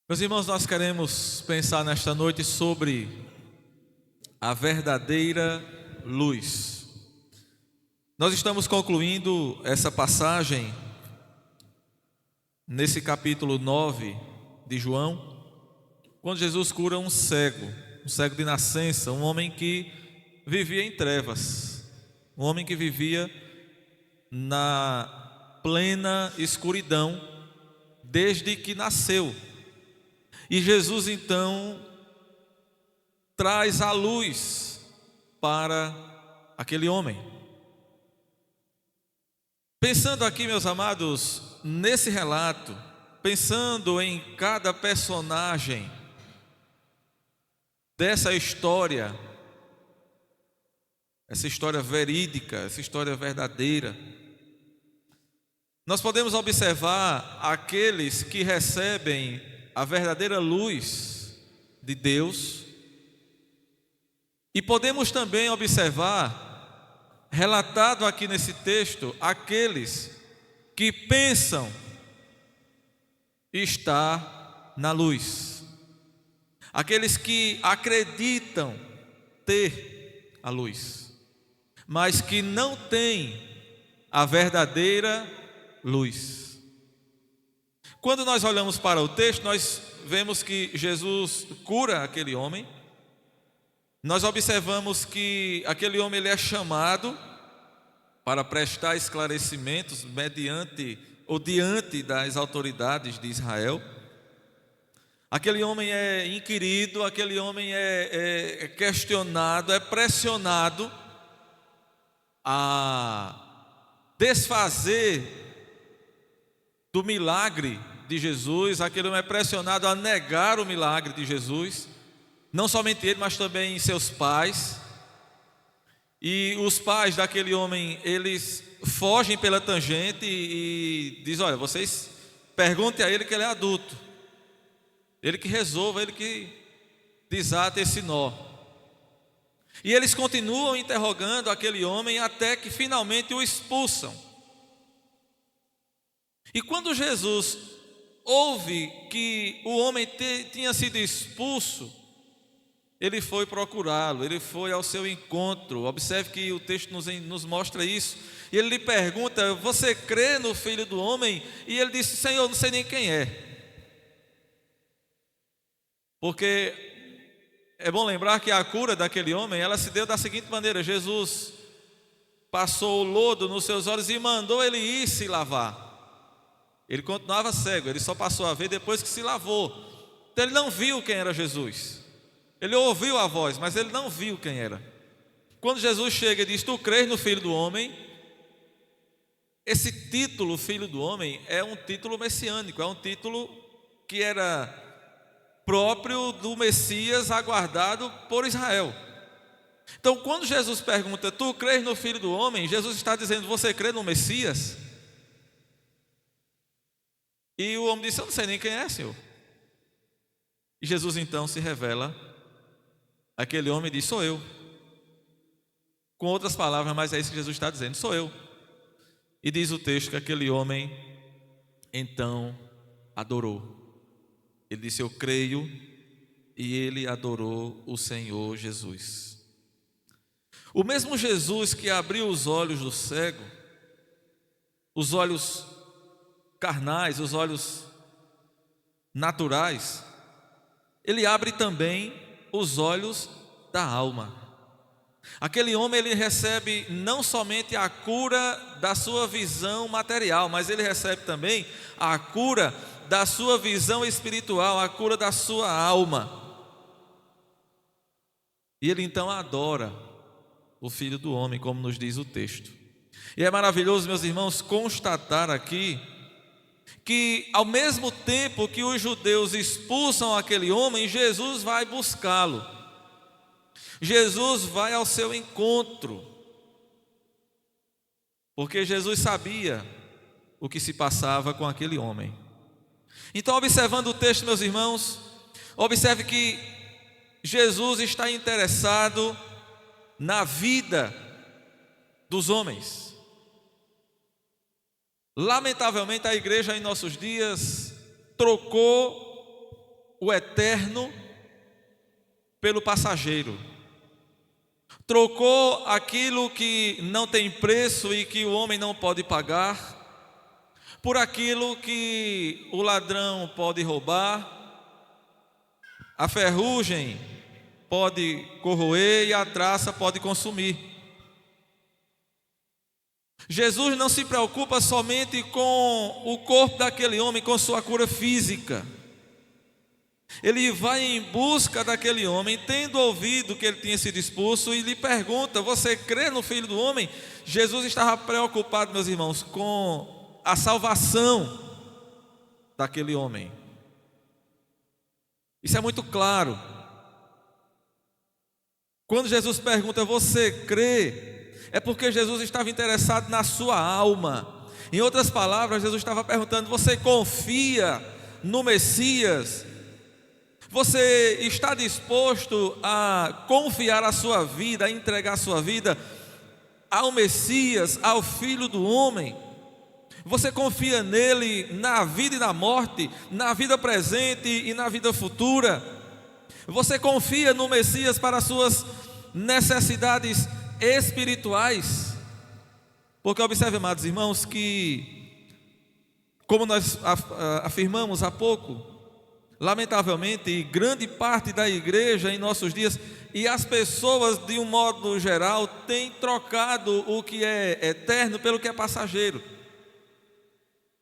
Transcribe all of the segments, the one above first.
Meus irmãos, nós queremos pensar nesta noite sobre a verdadeira luz. Nós estamos concluindo essa passagem nesse capítulo 9 de João, quando Jesus cura um cego de nascença, um homem que vivia em trevas, um homem que vivia na plena escuridão desde que nasceu. E Jesus então traz a luz para aquele homem. Pensando aqui, meus amados, nesse relato, pensando em cada personagem dessa história, essa história verídica, essa história verdadeira, nós podemos observar aqueles que recebem a verdadeira luz de Deus, e podemos também observar, relatado aqui nesse texto, aqueles que pensam estar na luz, aqueles que acreditam ter a luz, mas que não têm a verdadeira luz. Quando nós olhamos para o texto, nós vemos que Jesus cura aquele homem. Nós observamos que aquele homem ele é chamado para prestar esclarecimentos mediante ou diante das autoridades de Israel. Aquele homem é inquirido, aquele homem é questionado, é pressionado a desfazer do milagre de Jesus. Aquele homem é pressionado a negar o milagre de Jesus, não somente ele, mas também seus pais. E os pais daquele homem, eles fogem pela tangente e dizem: olha, vocês perguntem a ele que ele é adulto, ele que resolva, ele que desata esse nó. E eles continuam interrogando aquele homem até que finalmente o expulsam. E quando Jesus ouve que o homem tinha sido expulso, ele foi procurá-lo, ele foi ao seu encontro. Observe que o texto nos mostra isso. E ele lhe pergunta: você crê no Filho do Homem? E ele disse: Senhor, não sei nem quem é. Porque é bom lembrar que a cura daquele homem, ela se deu da seguinte maneira: Jesus passou o lodo nos seus olhos e mandou ele ir se lavar. Ele continuava cego, ele só passou a ver depois que se lavou. Então ele não viu quem era Jesus. Ele ouviu a voz, mas ele não viu quem era. Quando Jesus chega e diz: tu crês no Filho do Homem? Esse título, Filho do Homem, é um título messiânico, é um título que era próprio do Messias aguardado por Israel. Então quando Jesus pergunta: tu crês no Filho do Homem? Jesus está dizendo: você crê no Messias? E o homem disse: eu não sei nem quem é, Senhor. E Jesus então se revela àquele homem e diz: sou eu. Com outras palavras, mas é isso que Jesus está dizendo: sou eu. E diz o texto que aquele homem então adorou. Ele disse: eu creio. E ele adorou o Senhor Jesus. O mesmo Jesus que abriu os olhos do cego, os olhos carnais, os olhos naturais, ele abre também os olhos da alma. Aquele homem, ele recebe não somente a cura da sua visão material, mas ele recebe também a cura da sua visão espiritual, a cura da sua alma. E ele então adora o Filho do Homem, como nos diz o texto. E é maravilhoso, meus irmãos, constatar aqui que ao mesmo tempo que os judeus expulsam aquele homem, Jesus vai buscá-lo. Jesus vai ao seu encontro, porque Jesus sabia o que se passava com aquele homem. Então, observando o texto, meus irmãos, observe que Jesus está interessado na vida dos homens. Lamentavelmente, a igreja em nossos dias trocou o eterno pelo passageiro. Trocou aquilo que não tem preço e que o homem não pode pagar por aquilo que o ladrão pode roubar, a ferrugem pode corroer e a traça pode consumir. Jesus não se preocupa somente com o corpo daquele homem, com sua cura física. Ele vai em busca daquele homem, tendo ouvido que ele tinha sido expulso, e lhe pergunta: você crê no Filho do Homem? Jesus estava preocupado, meus irmãos, com a salvação daquele homem. Isso é muito claro. Quando Jesus pergunta: você crê? É porque Jesus estava interessado na sua alma. Em outras palavras, Jesus estava perguntando: você confia no Messias? Você está disposto a confiar a sua vida, a entregar a sua vida ao Messias, ao Filho do Homem? Você confia nele na vida e na morte, na vida presente e na vida futura? Você confia no Messias para as suas necessidades espirituais? Porque observe, amados irmãos, que, como nós afirmamos há pouco, lamentavelmente, grande parte da igreja em nossos dias e as pessoas de um modo geral têm trocado o que é eterno pelo que é passageiro.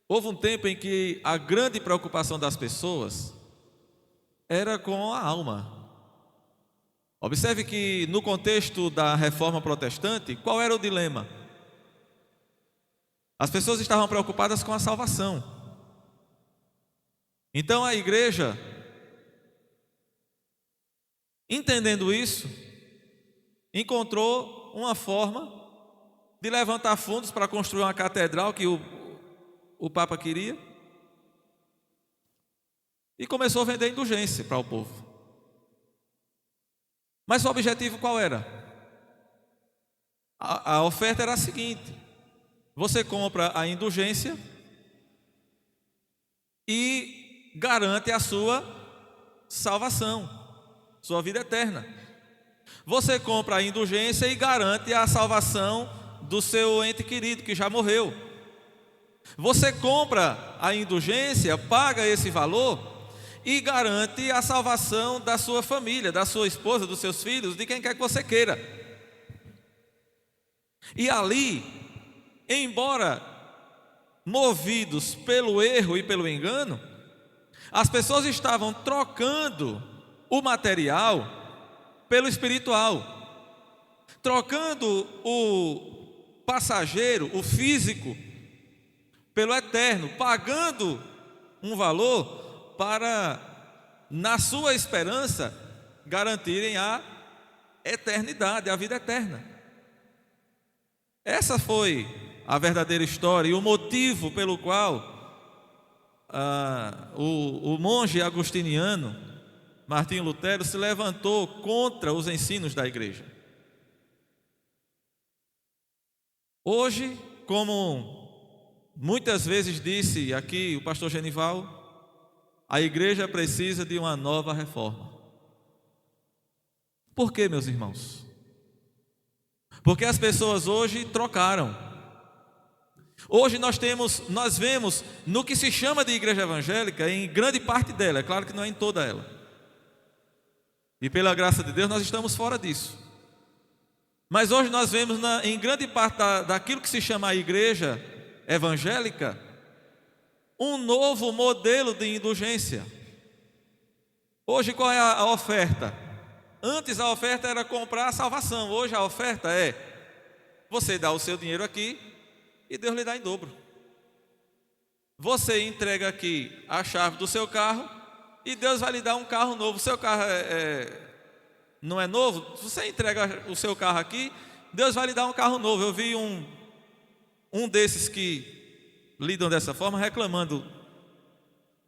Houve um tempo em que a grande preocupação das pessoas era com a alma. Observe que no contexto da reforma protestante, qual era o dilema? As pessoas estavam preocupadas com a salvação. Então a igreja, entendendo isso, encontrou uma forma de levantar fundos para construir uma catedral que o Papa queria, e começou a vender indulgência para o povo. Mas o objetivo qual era? A oferta era a seguinte: você compra a indulgência e garante a sua salvação, sua vida eterna. Você compra a indulgência e garante a salvação do seu ente querido que já morreu. Você compra a indulgência, paga esse valor e garante a salvação da sua família, da sua esposa, dos seus filhos, de quem quer que você queira. E ali, embora movidos pelo erro e pelo engano, as pessoas estavam trocando o material pelo espiritual, trocando o passageiro, o físico, pelo eterno, pagando um valor para, na sua esperança, garantirem a eternidade, a vida eterna. Essa foi a verdadeira história e o motivo pelo qual o monge agostiniano Martinho Lutero se levantou contra os ensinos da igreja. Hoje, como muitas vezes disse aqui o pastor Genival, a igreja precisa de uma nova reforma. Por quê, meus irmãos? Porque as pessoas hoje trocaram. Hoje nós vemos no que se chama de igreja evangélica, em grande parte dela, é claro que não é em toda ela, e pela graça de Deus nós estamos fora disso, mas hoje nós vemos em grande parte daquilo que se chama a igreja evangélica, um novo modelo de indulgência. Hoje qual é a oferta? Antes a oferta era comprar a salvação, hoje a oferta é: você dá o seu dinheiro aqui e Deus lhe dá em dobro. Você entrega aqui a chave do seu carro e Deus vai lhe dar um carro novo. O seu carro não é novo? Se você entrega o seu carro aqui, Deus vai lhe dar um carro novo. Eu vi um desses que lidam dessa forma reclamando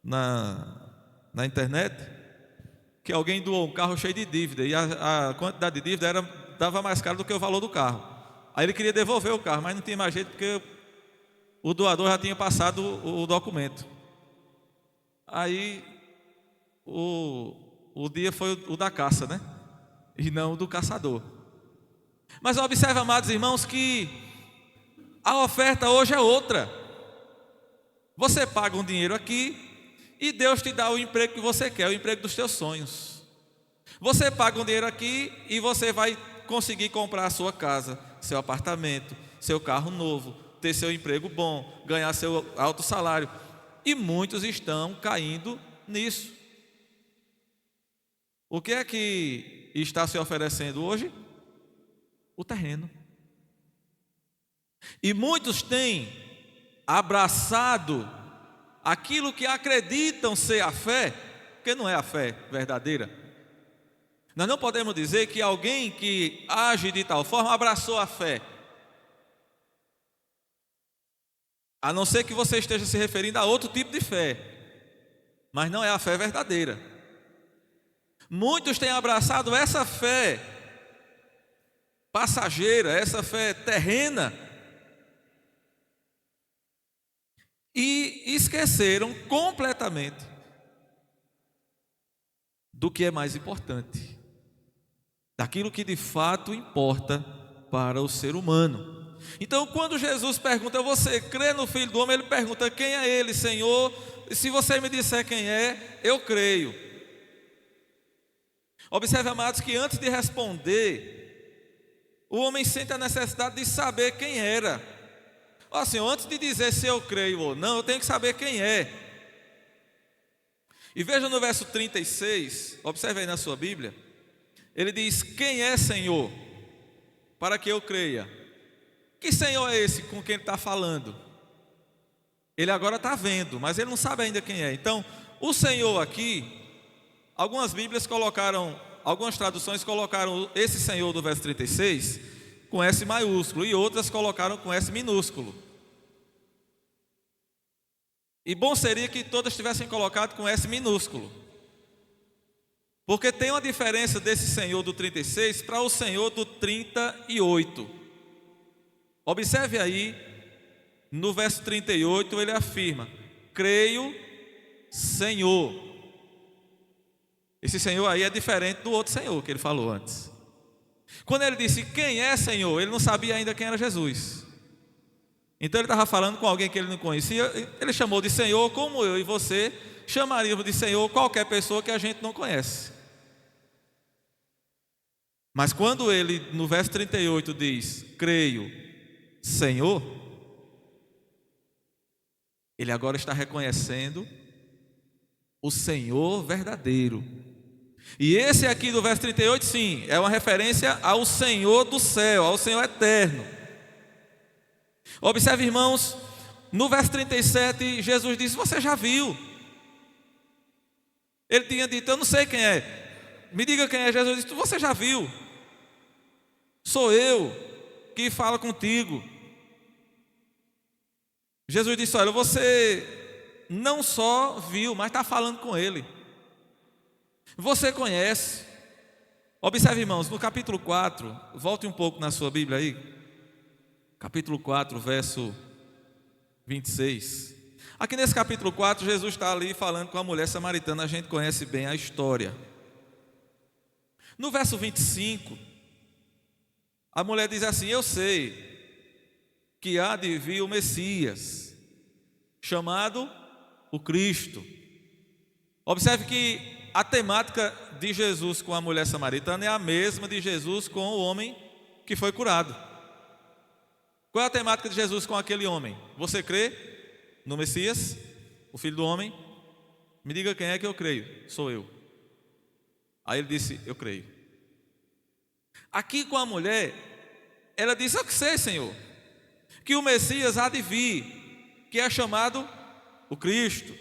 na internet que alguém doou um carro cheio de dívida e a quantidade de dívida dava mais caro do que o valor do carro. Aí ele queria devolver o carro, mas não tinha mais jeito porque o doador já tinha passado o documento. Aí o dia foi o da caça, né? E não o do caçador. Mas observe, amados irmãos, que a oferta hoje é outra. Você paga um dinheiro aqui e Deus te dá o emprego que você quer, o emprego dos teus sonhos. Você paga um dinheiro aqui e você vai conseguir comprar a sua casa, seu apartamento, seu carro novo, ter seu emprego bom, ganhar seu alto salário. E muitos estão caindo nisso. O que é que está se oferecendo hoje? O terreno. E muitos têm abraçado aquilo que acreditam ser a fé, porque não é a fé verdadeira. Nós não podemos dizer que alguém que age de tal forma abraçou a fé, a não ser que você esteja se referindo a outro tipo de fé, mas não é a fé verdadeira. Muitos têm abraçado essa fé passageira, essa fé terrena, e esqueceram completamente do que é mais importante, daquilo que de fato importa para o ser humano. Então, quando Jesus pergunta: você crê no Filho do Homem? Ele pergunta: quem é ele, Senhor? E se você me disser quem é, eu creio. Observe, amados, que antes de responder, o homem sente a necessidade de saber quem era. Ó Senhor, antes de dizer se eu creio ou não, eu tenho que saber quem é. E veja no verso 36, observe aí na sua Bíblia, ele diz: quem é Senhor, para que eu creia? Que Senhor é esse com quem ele está falando? Ele agora está vendo, mas ele não sabe ainda quem é. Então, o Senhor aqui, algumas Bíblias colocaram, algumas traduções colocaram esse Senhor do verso 36 com S maiúsculo, e outras colocaram com S minúsculo. E bom seria que todas tivessem colocado com S minúsculo, porque tem uma diferença desse Senhor do 36 para o Senhor do 38. Observe aí, no verso 38 ele afirma: creio, Senhor. Esse Senhor aí é diferente do outro Senhor que ele falou antes. Quando ele disse quem é Senhor, ele não sabia ainda quem era Jesus. Então ele estava falando com alguém que ele não conhecia. Ele chamou de Senhor, como eu e você chamaríamos de Senhor qualquer pessoa que a gente não conhece. Mas quando ele, no verso 38, diz creio, Senhor, ele agora está reconhecendo o Senhor verdadeiro. E esse aqui do verso 38, sim, é uma referência ao Senhor do céu, ao Senhor eterno. Observe, irmãos, no verso 37, Jesus disse: você já viu. Ele tinha dito: eu não sei quem é, me diga quem é. Jesus disse: você já viu, sou eu que falo contigo. Jesus disse: olha, você não só viu, mas está falando com ele. Você conhece. Observe, irmãos, no capítulo 4, volte um pouco na sua Bíblia aí, capítulo 4, verso 26. Aqui nesse capítulo 4, Jesus está ali falando com a mulher samaritana. A gente conhece bem a história. No verso 25, a mulher diz assim: eu sei que há de vir o Messias, chamado o Cristo. Observe que a temática de Jesus com a mulher samaritana é a mesma de Jesus com o homem que foi curado. Qual é a temática de Jesus com aquele homem? Você crê no Messias, o Filho do Homem? Me diga quem é que eu creio. Sou eu. Aí ele disse: eu creio. Aqui com a mulher, ela disse: eu que sei, Senhor, que o Messias há de vir, que é chamado o Cristo.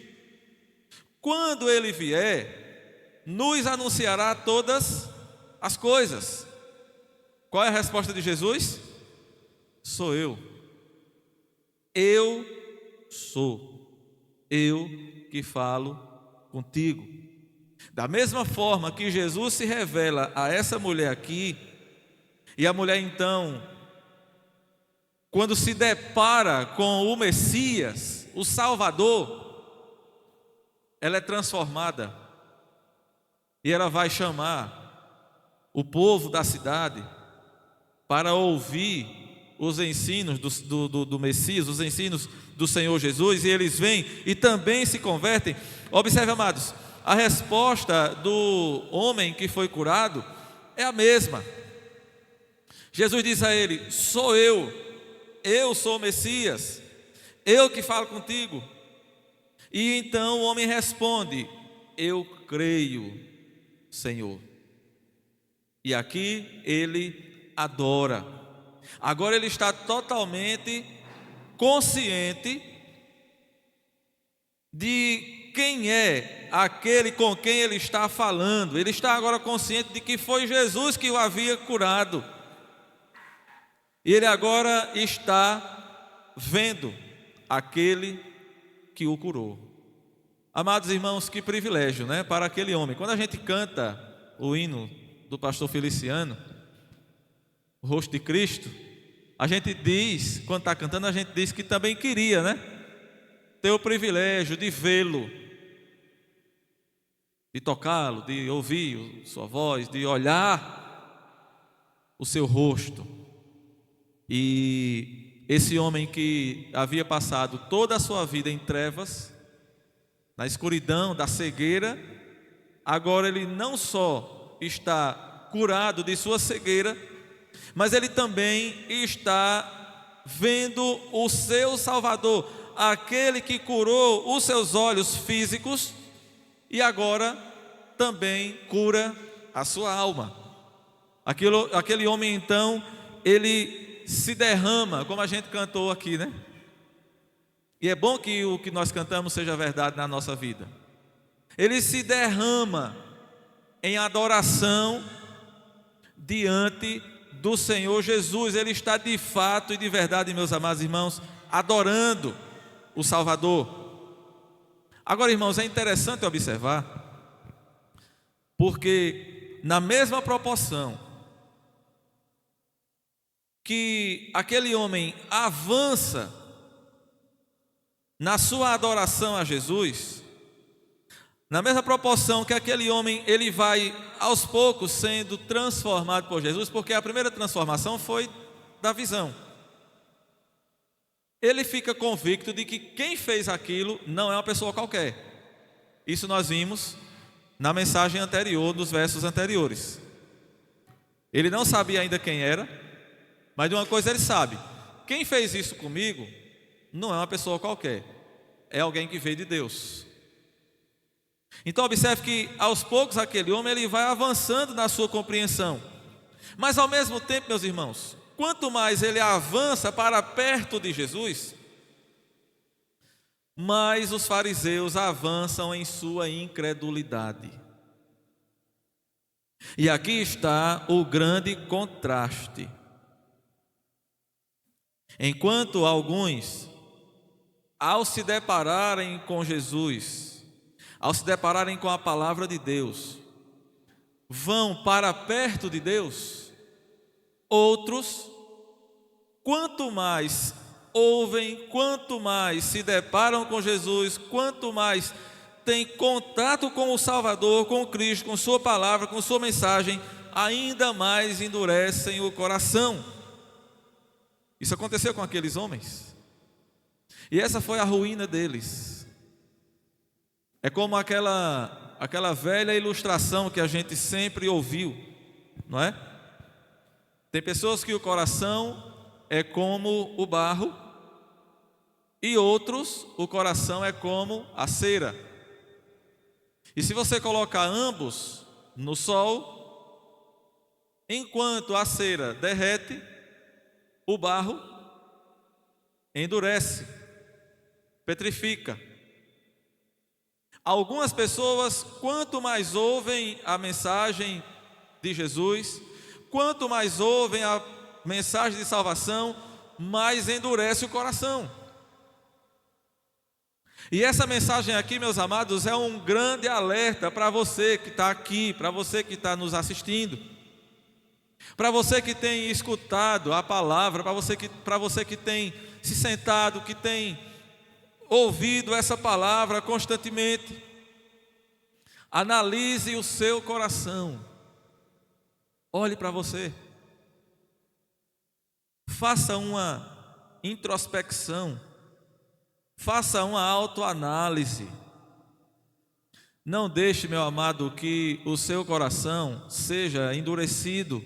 Quando ele vier, nos anunciará todas as coisas. Qual é a resposta de Jesus? Sou eu. Eu sou. Eu que falo contigo. Da mesma forma que Jesus se revela a essa mulher aqui, e a mulher então, quando se depara com o Messias, o Salvador, ela é transformada e ela vai chamar o povo da cidade para ouvir os ensinos do Messias, os ensinos do Senhor Jesus, e eles vêm e também se convertem. Observe, amados, a resposta do homem que foi curado é a mesma. Jesus diz a ele: sou eu sou o Messias, eu que falo contigo. E então o homem responde: eu creio, Senhor. E aqui ele adora. Agora ele está totalmente consciente de quem é aquele com quem ele está falando. Ele está agora consciente de que foi Jesus que o havia curado. E ele agora está vendo aquele que o curou. Amados irmãos, que privilégio, né, para aquele homem. Quando a gente canta o hino do pastor Feliciano, o rosto de Cristo, a gente diz, quando está cantando, a gente diz que também queria, né, ter o privilégio de vê-lo, de tocá-lo, de ouvir sua voz, de olhar o seu rosto. E esse homem que havia passado toda a sua vida em trevas, na escuridão da cegueira, agora ele não só está curado de sua cegueira, mas ele também está vendo o seu Salvador, aquele que curou os seus olhos físicos e agora também cura a sua alma. Aquele homem então, ele se derrama, como a gente cantou aqui, né? E é bom que o que nós cantamos seja verdade na nossa vida. Ele se derrama em adoração diante do Senhor Jesus. Ele está de fato e de verdade, meus amados irmãos, adorando o Salvador. Agora, irmãos, é interessante observar, porque na mesma proporção que aquele homem avança na sua adoração a Jesus, na mesma proporção que aquele homem ele vai aos poucos sendo transformado por Jesus, porque a primeira transformação foi da visão. Ele fica convicto de que quem fez aquilo não é uma pessoa qualquer. Isso nós vimos na mensagem anterior, nos versos anteriores. Ele não sabia ainda quem era, mas de uma coisa ele sabe: quem fez isso comigo não é uma pessoa qualquer, é alguém que veio de Deus. Então observe que aos poucos aquele homem ele vai avançando na sua compreensão. Mas ao mesmo tempo, meus irmãos, quanto mais ele avança para perto de Jesus, mais os fariseus avançam em sua incredulidade. E aqui está o grande contraste. Enquanto alguns, ao se depararem com Jesus, ao se depararem com a palavra de Deus, vão para perto de Deus, outros, quanto mais ouvem, quanto mais se deparam com Jesus, quanto mais têm contato com o Salvador, com Cristo, com sua palavra, com sua mensagem, ainda mais endurecem o coração. Isso aconteceu com aqueles homens, e essa foi a ruína deles. É como aquela velha ilustração que a gente sempre ouviu, não é? Tem pessoas que o coração é como o barro, e outros o coração é como a cera. E se você colocar ambos no sol, enquanto a cera derrete, o barro endurece, petrifica. Algumas pessoas, quanto mais ouvem a mensagem de Jesus, quanto mais ouvem a mensagem de salvação, mais endurece o coração. E essa mensagem aqui, meus amados, é um grande alerta para você que está aqui, para você que está nos assistindo, para você que tem escutado a palavra, para você que tem se sentado, que tem ouvido essa palavra constantemente. Analise o seu coração. Olhe para você. Faça uma introspecção. Faça uma autoanálise. Não deixe, meu amado, que o seu coração seja endurecido.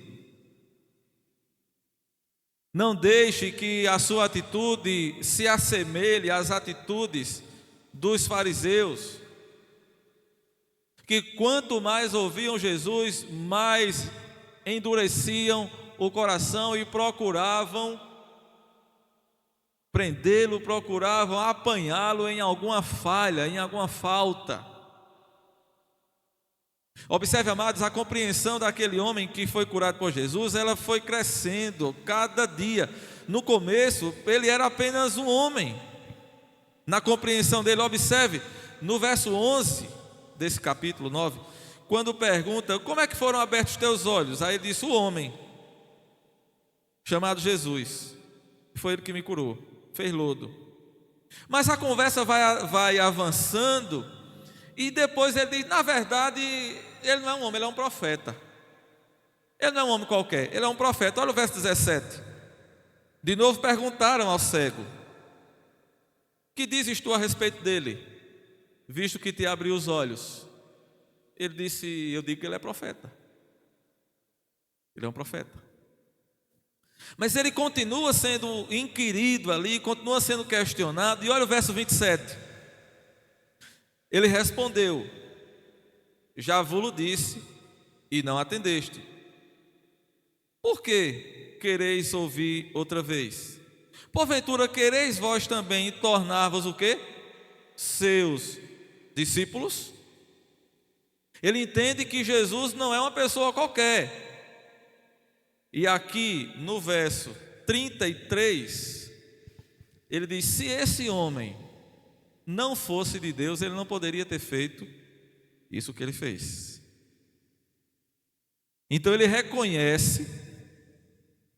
Não deixe que a sua atitude se assemelhe às atitudes dos fariseus, que quanto mais ouviam Jesus, mais endureciam o coração e procuravam prendê-lo, procuravam apanhá-lo em alguma falha, em alguma falta. Observe, amados, a compreensão daquele homem que foi curado por Jesus, ela foi crescendo cada dia. No começo, ele era apenas um homem. Na compreensão dele, observe, no verso 11 desse capítulo 9, quando pergunta, como é que foram abertos teus olhos? Aí ele disse, o homem, chamado Jesus, foi ele que me curou, fez lodo. Mas a conversa vai avançando, e depois ele diz, na verdade, ele não é um homem, ele é um profeta. Ele não é um homem qualquer, ele é um profeta. Olha o verso 17. De novo perguntaram ao cego, que dizes tu a respeito dele, visto que te abriu os olhos? Ele disse, eu digo que ele é profeta. Ele é um profeta. Mas ele continua sendo inquirido ali, continua sendo questionado. E olha o verso 27. Ele respondeu, já vos disse e não atendeste. Por que quereis ouvir outra vez? Porventura quereis vós também tornar-vos o quê? Seus discípulos? Ele entende que Jesus não é uma pessoa qualquer. E aqui no verso 33, ele diz, se esse homem não fosse de Deus, ele não poderia ter feito isso que ele fez. Então ele reconhece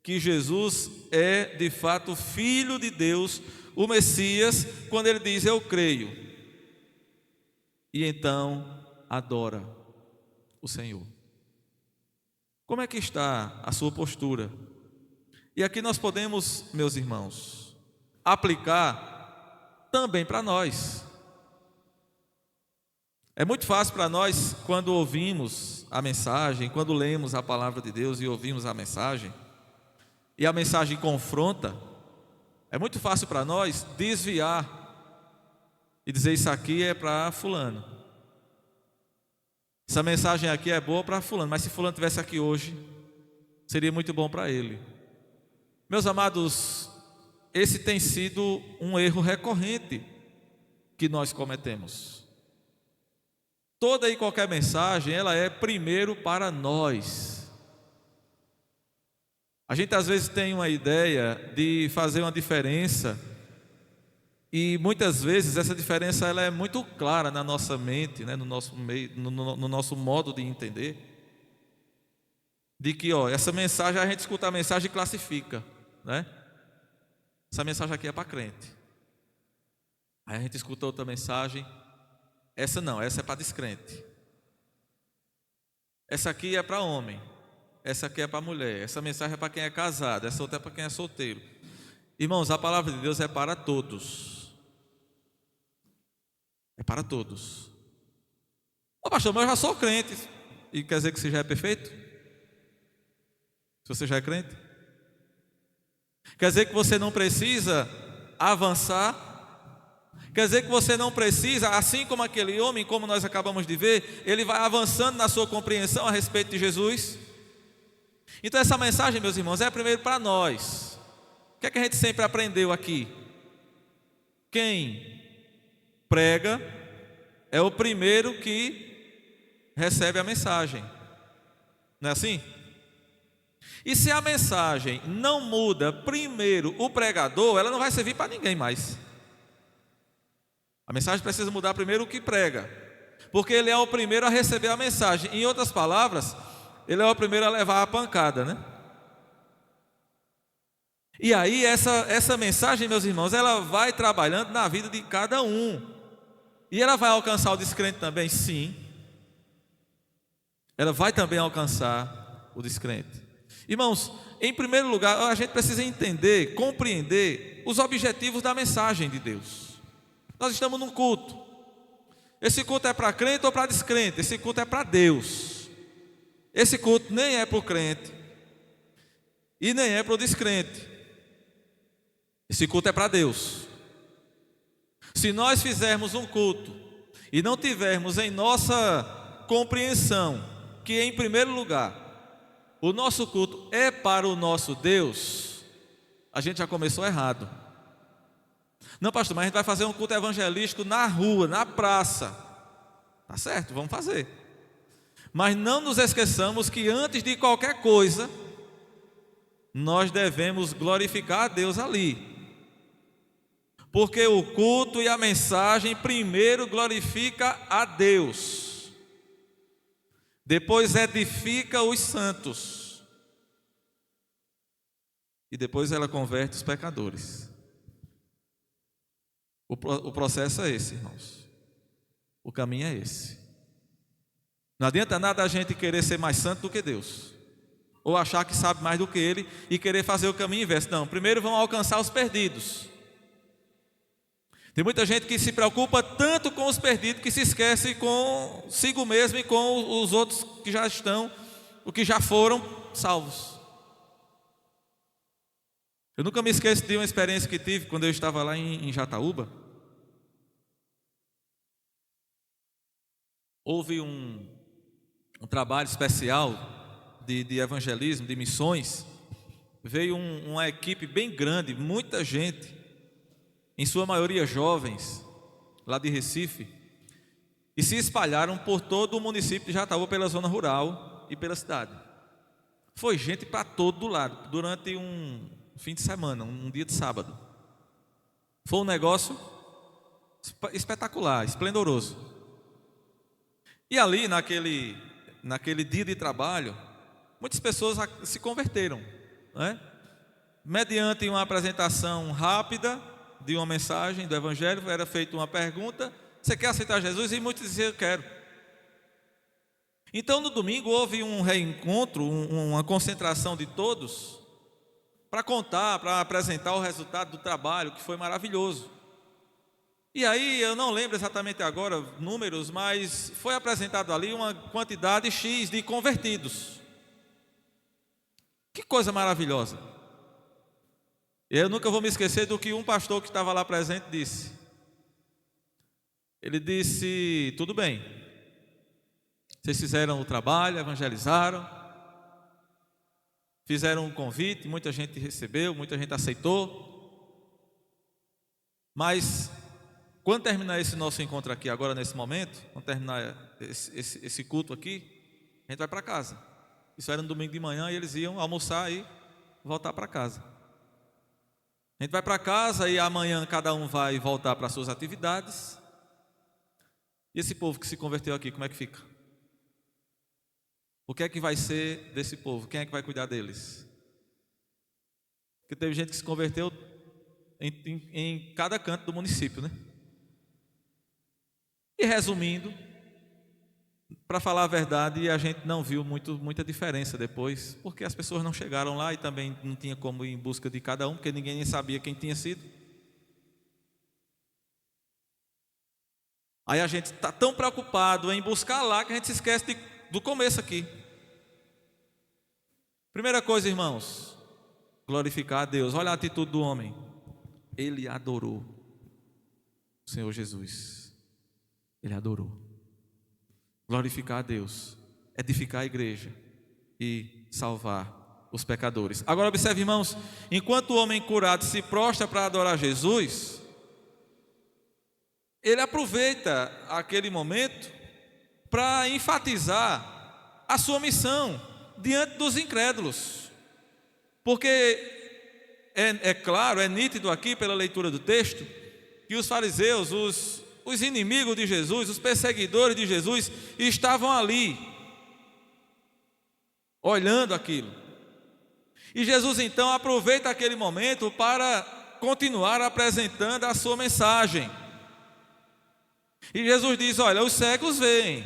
que Jesus é de fato Filho de Deus, o Messias, quando ele diz, eu creio. E então adora o Senhor. Como é que está a sua postura? E aqui nós podemos, meus irmãos, aplicar também para nós. É muito fácil para nós, quando ouvimos a mensagem, quando lemos a palavra de Deus e ouvimos a mensagem, e a mensagem confronta, é muito fácil para nós desviar e dizer, isso aqui é para fulano, essa mensagem aqui é boa para fulano, mas se fulano estivesse aqui hoje, seria muito bom para ele. Meus amados, esse tem sido um erro recorrente que nós cometemos. Toda e qualquer mensagem, ela é primeiro para nós. A gente às vezes tem uma ideia de fazer uma diferença, e muitas vezes essa diferença ela é muito clara na nossa mente, né, no nosso meio, no nosso modo de entender, de que essa mensagem, a gente escuta a mensagem e classifica, né? Essa mensagem aqui é para crente. Aí a gente escuta outra mensagem, essa não, essa é para descrente. Essa aqui é para homem, essa aqui é para mulher, essa mensagem é para quem é casado, essa outra é para quem é solteiro. Irmãos, a palavra de Deus é para todos. É para todos. Pastor, mas eu já sou crente. E quer dizer que você já é perfeito? Se você já é crente? Quer dizer que você não precisa avançar? Quer dizer que você não precisa, assim como aquele homem, como nós acabamos de ver, ele vai avançando na sua compreensão a respeito de Jesus? Então essa mensagem, meus irmãos, é primeiro para nós. O que é que a gente sempre aprendeu aqui? Quem prega é o primeiro que recebe a mensagem. Não é assim? E se a mensagem não muda primeiro o pregador, ela não vai servir para ninguém mais. A mensagem precisa mudar primeiro o que prega, porque ele é o primeiro a receber a mensagem. Em outras palavras, ele é o primeiro a levar a pancada, né? E aí essa mensagem, meus irmãos, ela vai trabalhando na vida de cada um. E ela vai alcançar o descrente também? Sim. ela vai também alcançar o descrente. Irmãos, em primeiro lugar, a gente precisa entender, compreender os objetivos da mensagem de Deus. Nós estamos num culto. Esse culto é para crente ou para descrente? Esse culto é para Deus. Esse culto nem é para o crente e nem é para o descrente. Esse culto é para Deus. Se nós fizermos um culto e não tivermos em nossa compreensão que, em primeiro lugar, o nosso culto é para o nosso Deus, a gente já começou errado. Não, pastor, mas a gente vai fazer um culto evangelístico na rua, na praça. Tá certo, vamos fazer. Mas não nos esqueçamos que antes de qualquer coisa, nós devemos glorificar a Deus ali. Porque o culto e a mensagem primeiro glorifica a Deus, depois edifica os santos e depois ela converte os pecadores. O processo é esse, irmãos. O caminho é esse. Não adianta nada a gente querer ser mais santo do que Deus, ou achar que sabe mais do que Ele e querer fazer o caminho inverso. Não, primeiro vão alcançar os perdidos. Tem muita gente que se preocupa tanto com os perdidos que se esquece consigo mesmo e com os outros que já estão, os que já foram salvos. Eu nunca me esqueço de uma experiência que tive quando eu estava lá em Jataúba. Houve um trabalho especial de evangelismo, de missões. Veio uma equipe bem grande, muita gente, em sua maioria jovens, lá de Recife, e se espalharam por todo o município de Jataúba, pela zona rural e pela cidade. Foi gente para todo lado, durante um fim de semana, um dia de sábado. Foi um negócio espetacular, esplendoroso. E ali, naquele dia de trabalho, muitas pessoas se converteram, né? Mediante uma apresentação rápida de uma mensagem do Evangelho, era feita uma pergunta: você quer aceitar Jesus? E muitos diziam: eu quero. Então no domingo houve um reencontro, uma concentração de todos, para contar, para apresentar o resultado do trabalho, que foi maravilhoso. E aí, eu não lembro exatamente agora números, mas foi apresentado ali uma quantidade X de convertidos. Que coisa maravilhosa. Eu nunca vou me esquecer do que um pastor que estava lá presente disse. Ele disse: tudo bem, vocês fizeram o trabalho, evangelizaram, fizeram um convite, muita gente recebeu, muita gente aceitou, mas quando terminar esse nosso encontro aqui agora, nesse momento, quando terminar esse culto aqui, a gente vai para casa. Isso era no domingo de manhã e eles iam almoçar e voltar para casa. A gente vai para casa e amanhã cada um vai voltar para suas atividades. E esse povo que se converteu aqui, como é que fica? O que é que vai ser desse povo? Quem é que vai cuidar deles? Porque teve gente que se converteu em cada canto do município, né? E resumindo, para falar a verdade, a gente não viu muita diferença depois, porque as pessoas não chegaram lá e também não tinha como ir em busca de cada um, porque ninguém nem sabia quem tinha sido. Aí a gente está tão preocupado em buscar lá que a gente se esquece do começo aqui. Primeira coisa, irmãos, glorificar a Deus. Olha a atitude do homem. Ele adorou o Senhor Jesus. Ele adorou. Glorificar a Deus, edificar a igreja e salvar os pecadores. Agora observe, irmãos, enquanto o homem curado se prostra para adorar Jesus, ele aproveita aquele momento para enfatizar a sua missão diante dos incrédulos. Porque é claro, é nítido aqui pela leitura do texto, que os fariseus, os inimigos de Jesus, os perseguidores de Jesus, estavam ali, olhando aquilo. E Jesus então aproveita aquele momento para continuar apresentando a sua mensagem. E Jesus diz: olha, os cegos veem,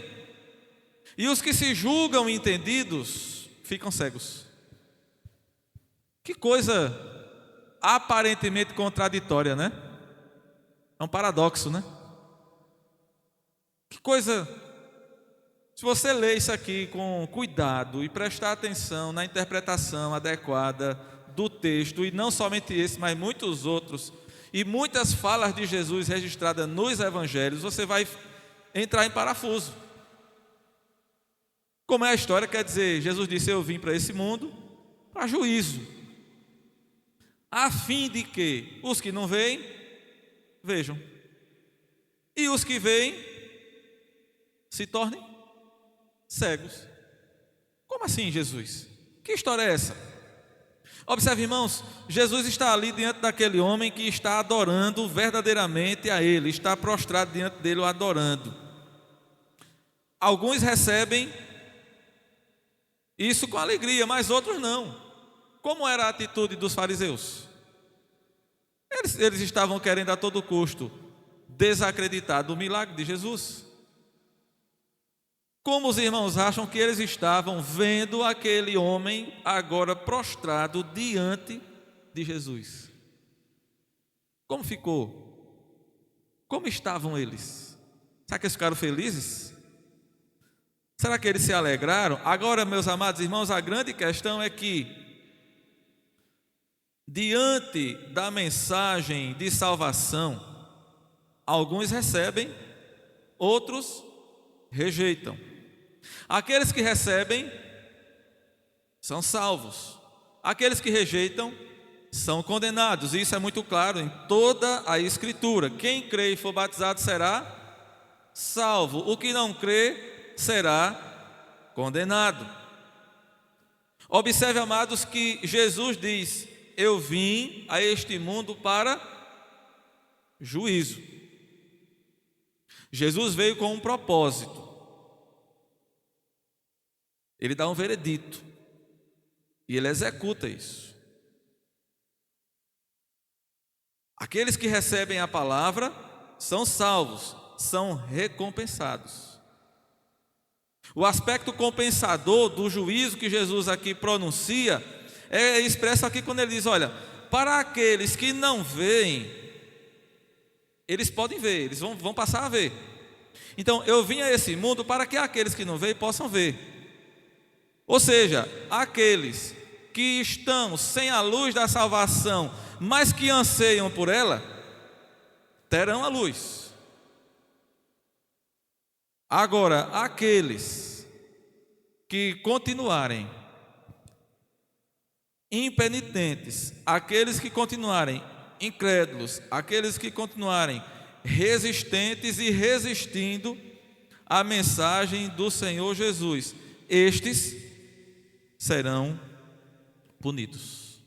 E os que se julgam entendidos ficam cegos. Que coisa aparentemente contraditória, né? É um paradoxo, né? Que coisa. Se você ler isso aqui com cuidado e prestar atenção na interpretação adequada do texto, e não somente esse, mas muitos outros, e muitas falas de Jesus registradas nos evangelhos, você vai entrar em parafuso. Como é a história, quer dizer, Jesus disse: eu vim para esse mundo para juízo, a fim de que os que não veem, vejam, e os que veem se tornem cegos. Como assim, Jesus? Que história é essa? Observe, irmãos, Jesus está ali diante daquele homem que está adorando verdadeiramente a Ele, está prostrado diante dele, o adorando. Alguns recebem isso com alegria, mas outros não. Como era a atitude dos fariseus? Eles estavam querendo a todo custo desacreditar do milagre de Jesus. Como os irmãos acham que eles estavam vendo aquele homem agora prostrado diante de Jesus? Como ficou? Como estavam eles? Será que eles ficaram felizes? Será que eles se alegraram? Agora, meus amados irmãos, a grande questão é que, diante da mensagem de salvação, alguns recebem, outros rejeitam. Aqueles que recebem são salvos, aqueles que rejeitam são condenados. E isso é muito claro em toda a Escritura. Quem crê e for batizado será salvo, o que não crê será condenado. Observe, amados, que Jesus diz: eu vim a este mundo para juízo. Jesus veio com um propósito. Ele dá um veredito e ele executa isso. Aqueles que recebem a palavra são salvos, são recompensados. O aspecto compensador do juízo que Jesus aqui pronuncia é expresso aqui quando ele diz: olha, para aqueles que não veem, eles podem ver, eles vão passar a ver. Então, eu vim a esse mundo para que aqueles que não veem possam ver. Ou seja, aqueles que estão sem a luz da salvação, mas que anseiam por ela, terão a luz. Agora, aqueles que continuarem impenitentes, aqueles que continuarem incrédulos, aqueles que continuarem resistentes e resistindo à mensagem do Senhor Jesus, estes serão punidos.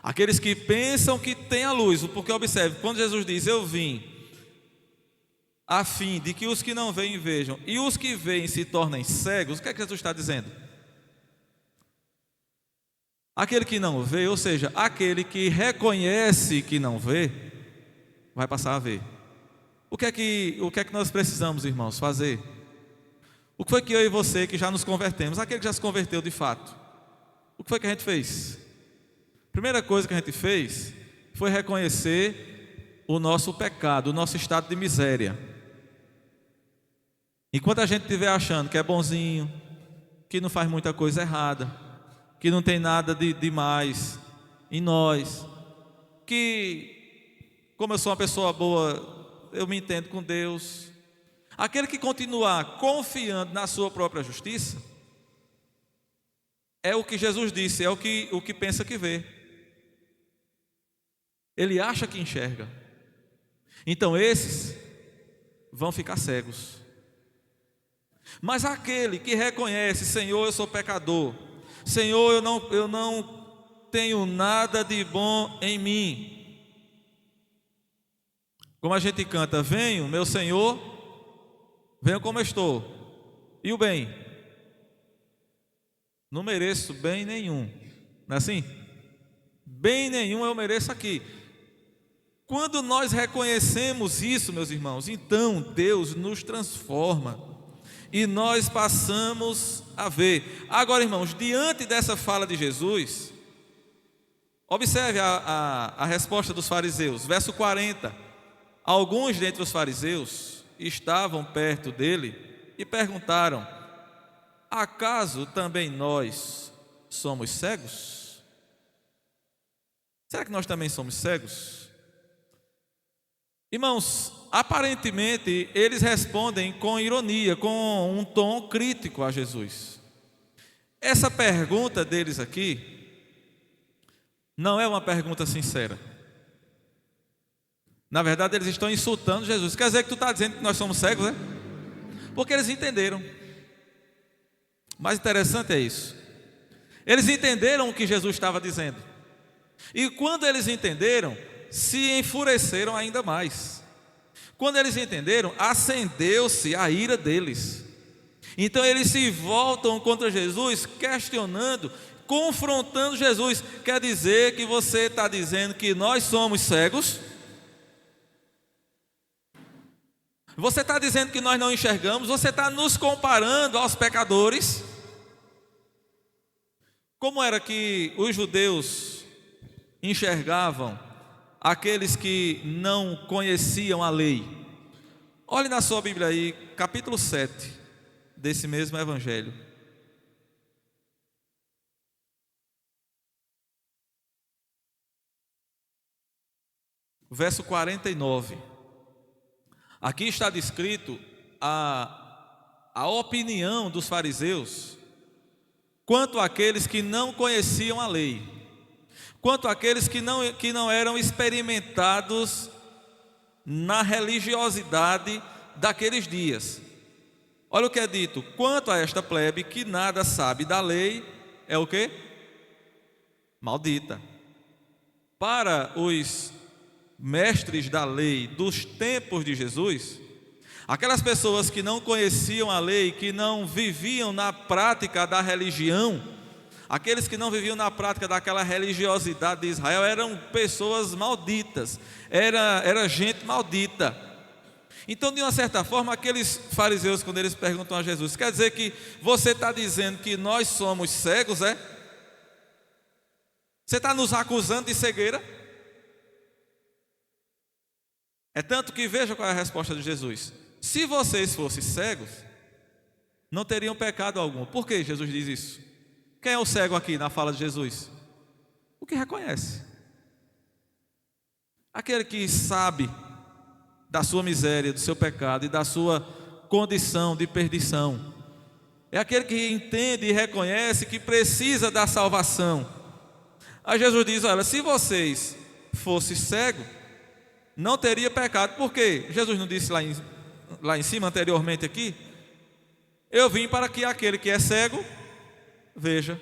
Aqueles que pensam que têm a luz, porque observe, quando Jesus diz: eu vim a fim de que os que não veem vejam e os que veem se tornem cegos, o que é que Jesus está dizendo? Aquele que não vê, ou seja, aquele que reconhece que não vê, vai passar a ver. O que é que nós precisamos, irmãos, fazer? O que foi que eu e você, que já nos convertemos, aquele que já se converteu de fato, o que foi que a gente fez? A primeira coisa que a gente fez foi reconhecer o nosso pecado, o nosso estado de miséria. Enquanto a gente estiver achando que é bonzinho, que não faz muita coisa errada, que não tem nada de demais em nós, que, como eu sou uma pessoa boa, eu me entendo com Deus. Aquele que continuar confiando na sua própria justiça, é o que Jesus disse, é o que pensa que vê. Ele acha que enxerga. Então esses vão ficar cegos. Mas aquele que reconhece: Senhor, eu sou pecador, Senhor, eu não tenho nada de bom em mim. Como a gente canta: venho, meu Senhor, venho como eu estou. E o bem? Não mereço bem nenhum. Não é assim? Bem nenhum eu mereço aqui. Quando nós reconhecemos isso, meus irmãos, então Deus nos transforma. e nós passamos a ver. Agora, irmãos, diante dessa fala de Jesus, observe a resposta dos fariseus, verso 40. Alguns dentre os fariseus estavam perto dele e perguntaram: acaso também nós somos cegos? Será que nós também somos cegos? Irmãos, aparentemente eles respondem com ironia, com um tom crítico a Jesus. Essa pergunta deles aqui não é uma pergunta sincera. Na verdade, eles estão insultando Jesus. Quer dizer que tu está dizendo que nós somos cegos, né? Porque eles entenderam. O mais interessante é isso. Eles entenderam o que Jesus estava dizendo. E quando eles entenderam, se enfureceram ainda mais. Quando eles entenderam, acendeu-se a ira deles. Então eles se voltam contra Jesus, questionando, confrontando Jesus. Quer dizer que você está dizendo que nós somos cegos? Você está dizendo que nós não enxergamos? Você está nos comparando aos pecadores? Como era que os judeus enxergavam aqueles que não conheciam a lei? Olhe na sua Bíblia aí, capítulo 7 desse mesmo evangelho. Verso 49. Aqui está descrito a opinião dos fariseus quanto àqueles que não conheciam a lei, quanto àqueles que não eram experimentados na religiosidade daqueles dias. Olha o que é dito: quanto a esta plebe que nada sabe da lei, é o quê? Maldita. Para os mestres da lei dos tempos de Jesus, aquelas pessoas que não conheciam a lei, que não viviam na prática da religião, aqueles que não viviam na prática daquela religiosidade de Israel, eram pessoas malditas, era gente maldita. Então, de uma certa forma, aqueles fariseus, quando eles perguntam a Jesus: quer dizer que você está dizendo que nós somos cegos, é? Você está nos acusando de cegueira? É tanto que veja qual é a resposta de Jesus: se vocês fossem cegos, não teriam pecado algum. Por que Jesus diz isso? Quem é o cego aqui na fala de Jesus? O que reconhece. Aquele que sabe da sua miséria, do seu pecado e da sua condição de perdição. É aquele que entende e reconhece que precisa da salvação. Aí Jesus diz: olha, se vocês fossem cegos, não teria pecado. Por quê? Jesus não disse lá em cima, anteriormente aqui: eu vim para que aquele que é cego veja.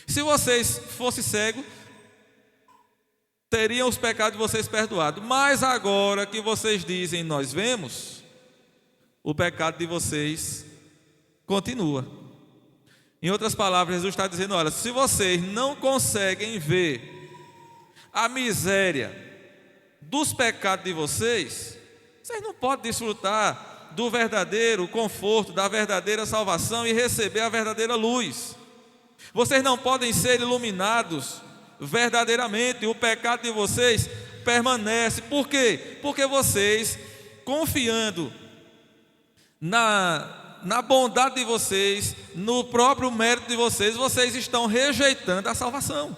Se vocês fossem cegos, teriam os pecados de vocês perdoados. Mas agora que vocês dizem nós vemos, o pecado de vocês continua. Em outras palavras, Jesus está dizendo: olha, se vocês não conseguem ver a miséria dos pecados de vocês, vocês não podem desfrutar do verdadeiro conforto, da verdadeira salvação e receber a verdadeira luz. Vocês não podem ser iluminados verdadeiramente. O pecado de vocês permanece. Por quê? Porque vocês, confiando na bondade de vocês, no próprio mérito de vocês, vocês estão rejeitando a salvação.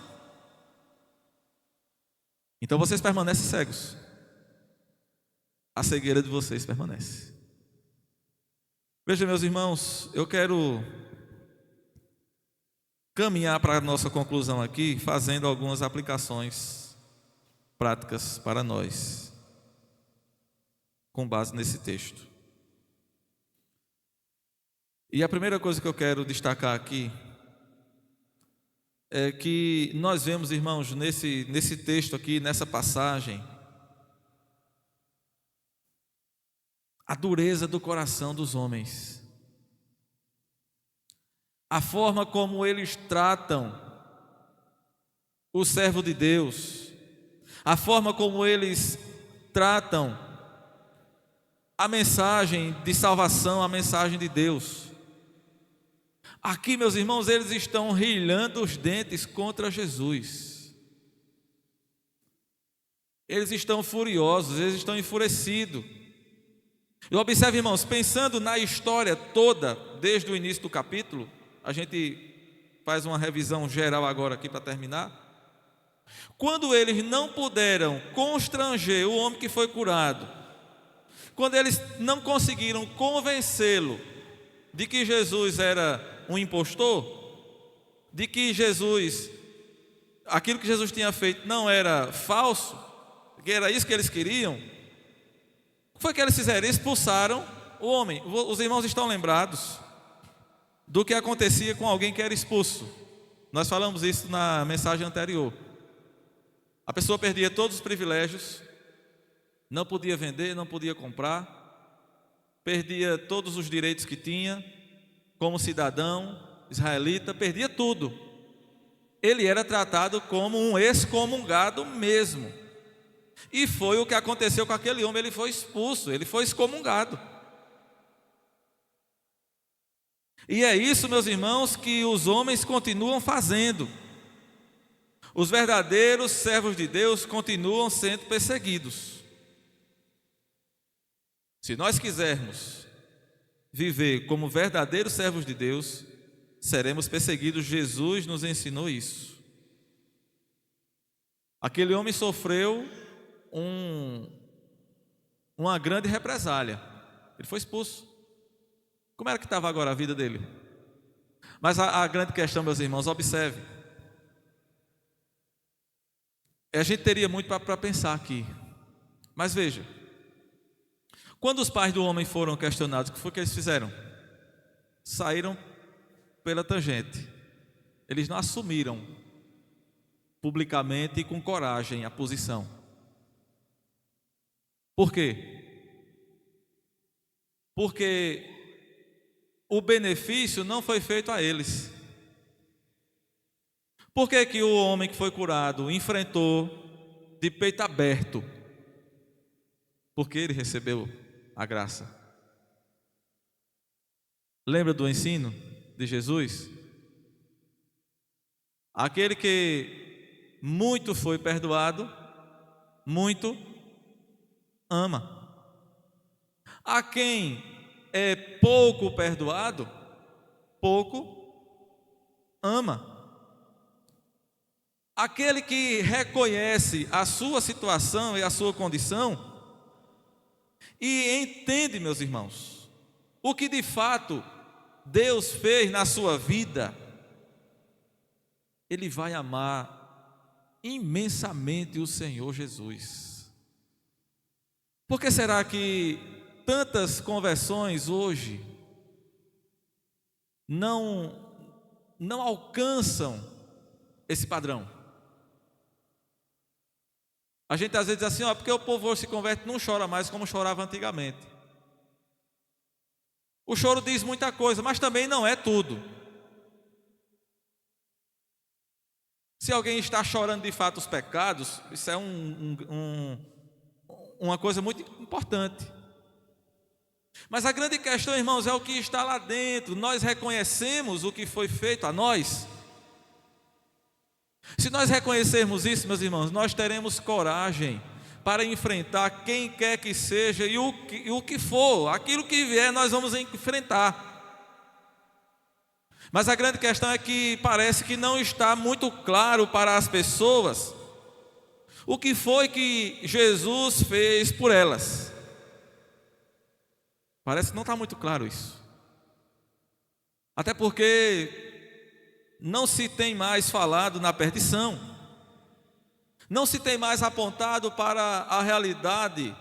Então vocês permanecem cegos. A cegueira de vocês permanece. Veja, meus irmãos, eu quero caminhar para a nossa conclusão aqui, fazendo algumas aplicações práticas para nós, com base nesse texto. E a primeira coisa que eu quero destacar aqui é que nós vemos, irmãos, nesse texto aqui, nessa passagem, a dureza do coração dos homens, a forma como eles tratam o servo de Deus, a forma como eles tratam a mensagem de salvação, a mensagem de Deus. Aqui, meus irmãos, eles estão rilhando os dentes contra Jesus. Eles estão furiosos, eles estão enfurecidos. E observe, irmãos, pensando na história toda, desde o início do capítulo, a gente faz uma revisão geral agora aqui para terminar. Quando eles não puderam constranger o homem que foi curado, quando eles não conseguiram convencê-lo de que Jesus era um impostor, de que Jesus, aquilo que Jesus tinha feito não era falso, que era isso que eles queriam, o que foi que eles fizeram? Eles expulsaram o homem. Os irmãos estão lembrados do que acontecia com alguém que era expulso. Nós falamos isso na mensagem anterior. A pessoa perdia todos os privilégios, não podia vender, não podia comprar, perdia todos os direitos que tinha, como cidadão israelita, perdia tudo. Ele era tratado como um excomungado mesmo. E foi o que aconteceu com aquele homem, ele foi expulso, ele foi excomungado. E é isso, meus irmãos, que os homens continuam fazendo. Os verdadeiros servos de Deus continuam sendo perseguidos. Se nós quisermos viver como verdadeiros servos de Deus, seremos perseguidos. Jesus nos ensinou isso. Aquele homem sofreu uma grande represália. Ele foi expulso. Como era que estava agora a vida dele? Mas a grande questão, meus irmãos, observe. A gente teria muito para pensar aqui. Mas veja, quando os pais do homem foram questionados, o que foi que eles fizeram? Saíram pela tangente. Eles não assumiram publicamente e com coragem a posição. Por quê? Porque o benefício não foi feito a eles. Por que que o homem que foi curado enfrentou de peito aberto? Porque ele recebeu a graça. Lembra do ensino de Jesus? Aquele que muito foi perdoado, muito ama. A quem é pouco perdoado, pouco ama. Aquele que reconhece a sua situação e a sua condição e entende, meus irmãos, o que de fato Deus fez na sua vida, ele vai amar imensamente o Senhor Jesus. Por que será que tantas conversões hoje não alcançam esse padrão? A gente às vezes diz assim, porque o povo hoje se converte, não chora mais como chorava antigamente. O choro diz muita coisa, mas também não é tudo. Se alguém está chorando de fato os pecados, isso é uma coisa muito importante. Mas a grande questão, irmãos, é o que está lá dentro. Nós reconhecemos o que foi feito a nós. Se nós reconhecermos isso, meus irmãos, nós teremos coragem para enfrentar quem quer que seja e o que for, aquilo que vier nós vamos enfrentar. Mas a grande questão é que parece que não está muito claro para as pessoas o que foi que Jesus fez por elas. Parece que não está muito claro isso. Até porque não se tem mais falado na perdição, não se tem mais apontado para a realidade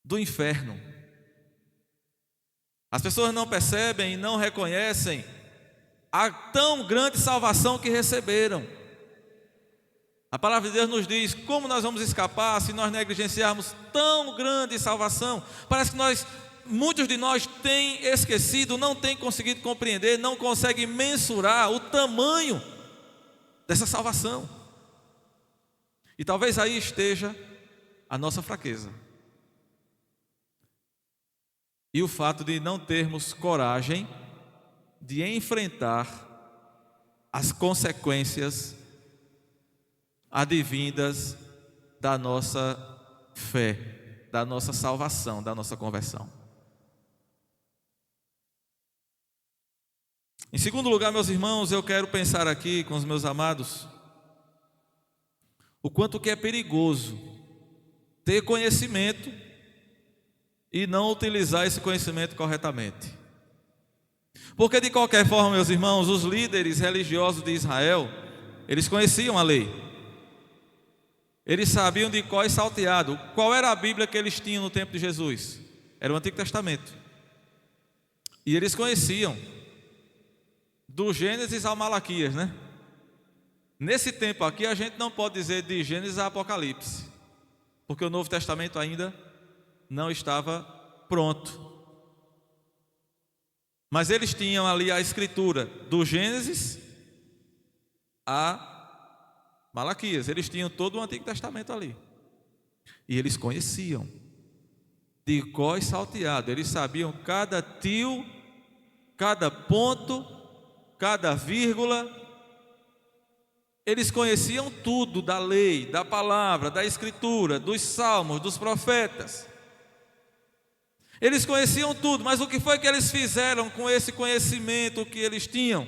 do inferno. As pessoas não percebem e não reconhecem a tão grande salvação que receberam. A palavra de Deus nos diz como nós vamos escapar se nós negligenciarmos tão grande salvação. Parece que muitos de nós têm esquecido, não têm conseguido compreender, não conseguem mensurar o tamanho dessa salvação. E talvez aí esteja a nossa fraqueza. E o fato de não termos coragem de enfrentar as consequências advindas da nossa fé, da nossa salvação, da nossa conversão. Em segundo lugar, meus irmãos, eu quero pensar aqui com os meus amados o quanto que é perigoso ter conhecimento e não utilizar esse conhecimento corretamente. Porque de qualquer forma, meus irmãos, os líderes religiosos de Israel, eles conheciam a lei. Eles sabiam de cor e salteado. Qual era a Bíblia que eles tinham no tempo de Jesus? Era o Antigo Testamento. E eles conheciam do Gênesis ao Malaquias, né? Nesse tempo aqui a gente não pode dizer de Gênesis a Apocalipse, porque o Novo Testamento ainda não estava pronto. Mas eles tinham ali a escritura do Gênesis a Malaquias. Eles tinham todo o Antigo Testamento ali. E eles conheciam de cor e salteado. Eles sabiam cada tio, cada ponto, cada vírgula. Eles conheciam tudo da lei, da palavra, da escritura, dos salmos, dos profetas. Eles conheciam tudo, mas o que foi que eles fizeram com esse conhecimento que eles tinham?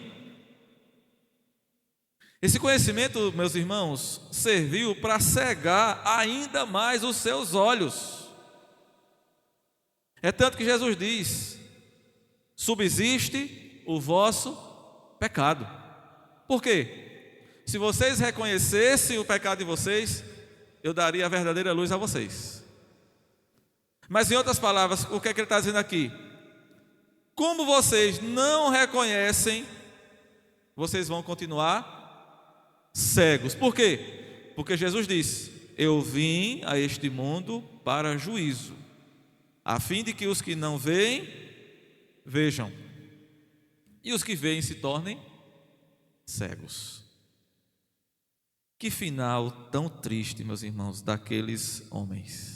Esse conhecimento, meus irmãos, serviu para cegar ainda mais os seus olhos. É tanto que Jesus diz: subsiste o vosso pecado. Por quê? Se vocês reconhecessem o pecado de vocês, eu daria a verdadeira luz a vocês. Mas em outras palavras, o que é que ele está dizendo aqui? Como vocês não reconhecem, vocês vão continuar cegos. Por quê? Porque Jesus disse: eu vim a este mundo para juízo, a fim de que os que não veem, vejam, e os que veem se tornem cegos. Que final tão triste, meus irmãos, daqueles homens.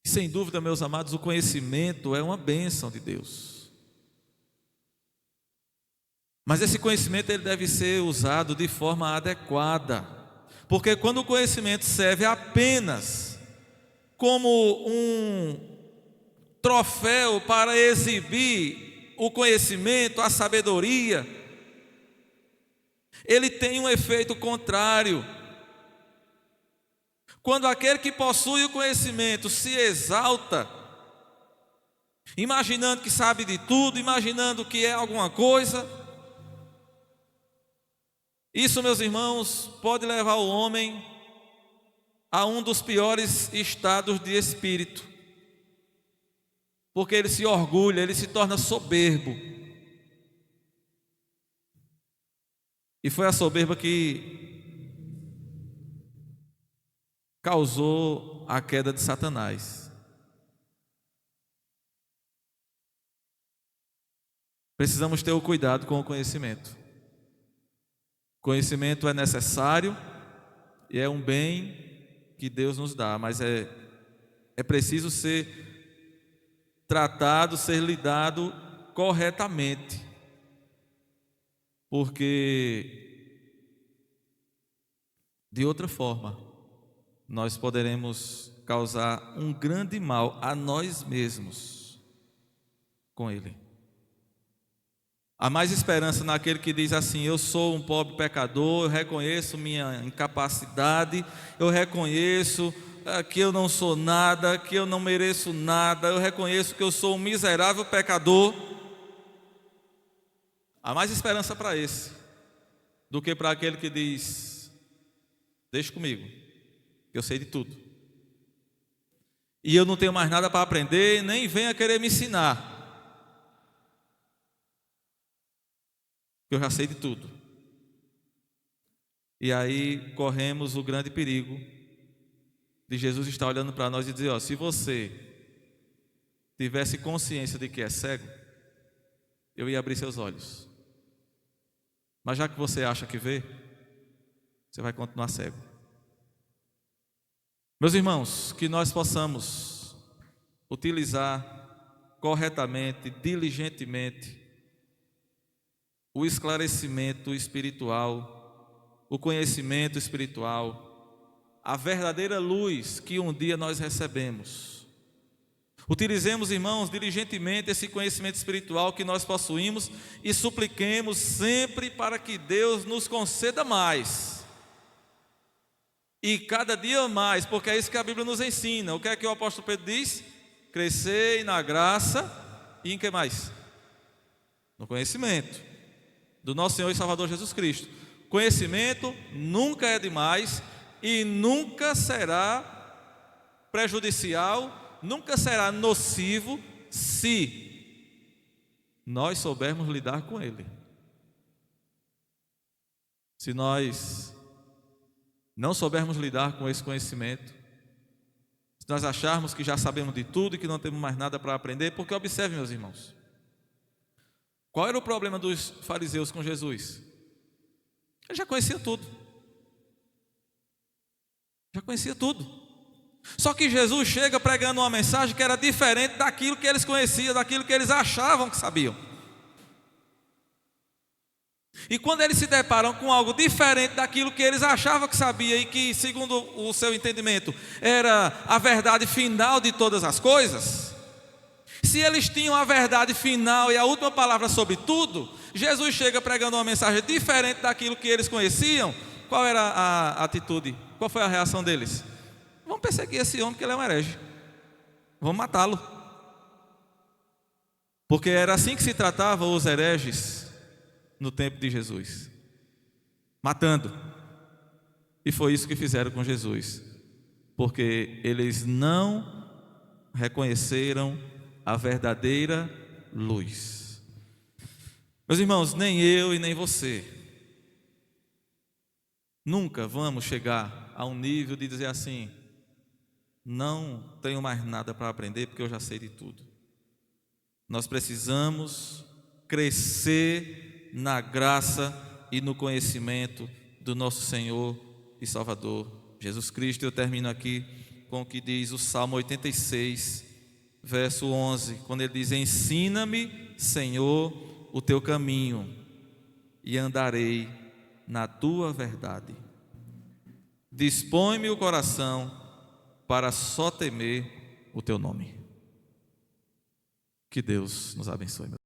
Sem dúvida, meus amados, o conhecimento é uma bênção de Deus. Mas esse conhecimento ele deve ser usado de forma adequada. Porque quando o conhecimento serve apenas como um troféu para exibir o conhecimento, a sabedoria, ele tem um efeito contrário. Quando aquele que possui o conhecimento se exalta, imaginando que sabe de tudo, imaginando que é alguma coisa, isso, meus irmãos, pode levar o homem a um dos piores estados de espírito, porque ele se orgulha, ele se torna soberbo. E foi a soberba que causou a queda de Satanás. Precisamos ter o cuidado com o conhecimento. Conhecimento é necessário e é um bem que Deus nos dá, mas é preciso ser tratado, ser lidado corretamente, porque de outra forma nós poderemos causar um grande mal a nós mesmos com ele. Há mais esperança naquele que diz assim: eu sou um pobre pecador, eu reconheço minha incapacidade, eu reconheço que eu não sou nada, que eu não mereço nada, eu reconheço que eu sou um miserável pecador. Há mais esperança para esse do que para aquele que diz: deixa comigo, que eu sei de tudo, e eu não tenho mais nada para aprender, nem venha querer me ensinar, que eu já sei de tudo. E aí corremos o grande perigo de Jesus estar olhando para nós e dizer: ó, se você tivesse consciência de que é cego, eu ia abrir seus olhos, mas já que você acha que vê, você vai continuar cego. Meus irmãos, que nós possamos utilizar corretamente, diligentemente, o esclarecimento espiritual, o conhecimento espiritual, a verdadeira luz que um dia nós recebemos. Utilizemos, irmãos, diligentemente esse conhecimento espiritual que nós possuímos e supliquemos sempre para que Deus nos conceda mais. E cada dia mais, porque é isso que a Bíblia nos ensina. O que é que o apóstolo Pedro diz? Crescei na graça e em que mais? No conhecimento do nosso Senhor e Salvador Jesus Cristo. Conhecimento nunca é demais e nunca será prejudicial, nunca será nocivo se nós soubermos lidar com ele. Se nós não soubermos lidar com esse conhecimento, se nós acharmos que já sabemos de tudo e que não temos mais nada para aprender, porque observe, meus irmãos, qual era o problema dos fariseus com Jesus? Ele já conhecia tudo. Já conhecia tudo. Só que Jesus chega pregando uma mensagem que era diferente daquilo que eles conheciam, daquilo que eles achavam que sabiam. E quando eles se deparam com algo diferente daquilo que eles achavam que sabiam e que, segundo o seu entendimento, era a verdade final de todas as coisas, se eles tinham a verdade final e a última palavra sobre tudo, Jesus chega pregando uma mensagem diferente daquilo que eles conheciam. Qual era a atitude? Qual foi a reação deles? Vamos perseguir esse homem, que ele é um herege. Vamos matá-lo. Porque era assim que se tratava os hereges no tempo de Jesus, matando. E foi isso que fizeram com Jesus, porque eles não reconheceram a verdadeira luz. Meus irmãos, nem eu e nem você nunca vamos chegar a um nível de dizer assim: não tenho mais nada para aprender porque eu já sei de tudo. Nós precisamos crescer na graça e no conhecimento do nosso Senhor e Salvador Jesus Cristo. Eu termino aqui com o que diz o Salmo 86, verso 11, quando ele diz: ensina-me, Senhor, o teu caminho e andarei na tua verdade. Dispõe-me o coração para só temer o teu nome. Que Deus nos abençoe.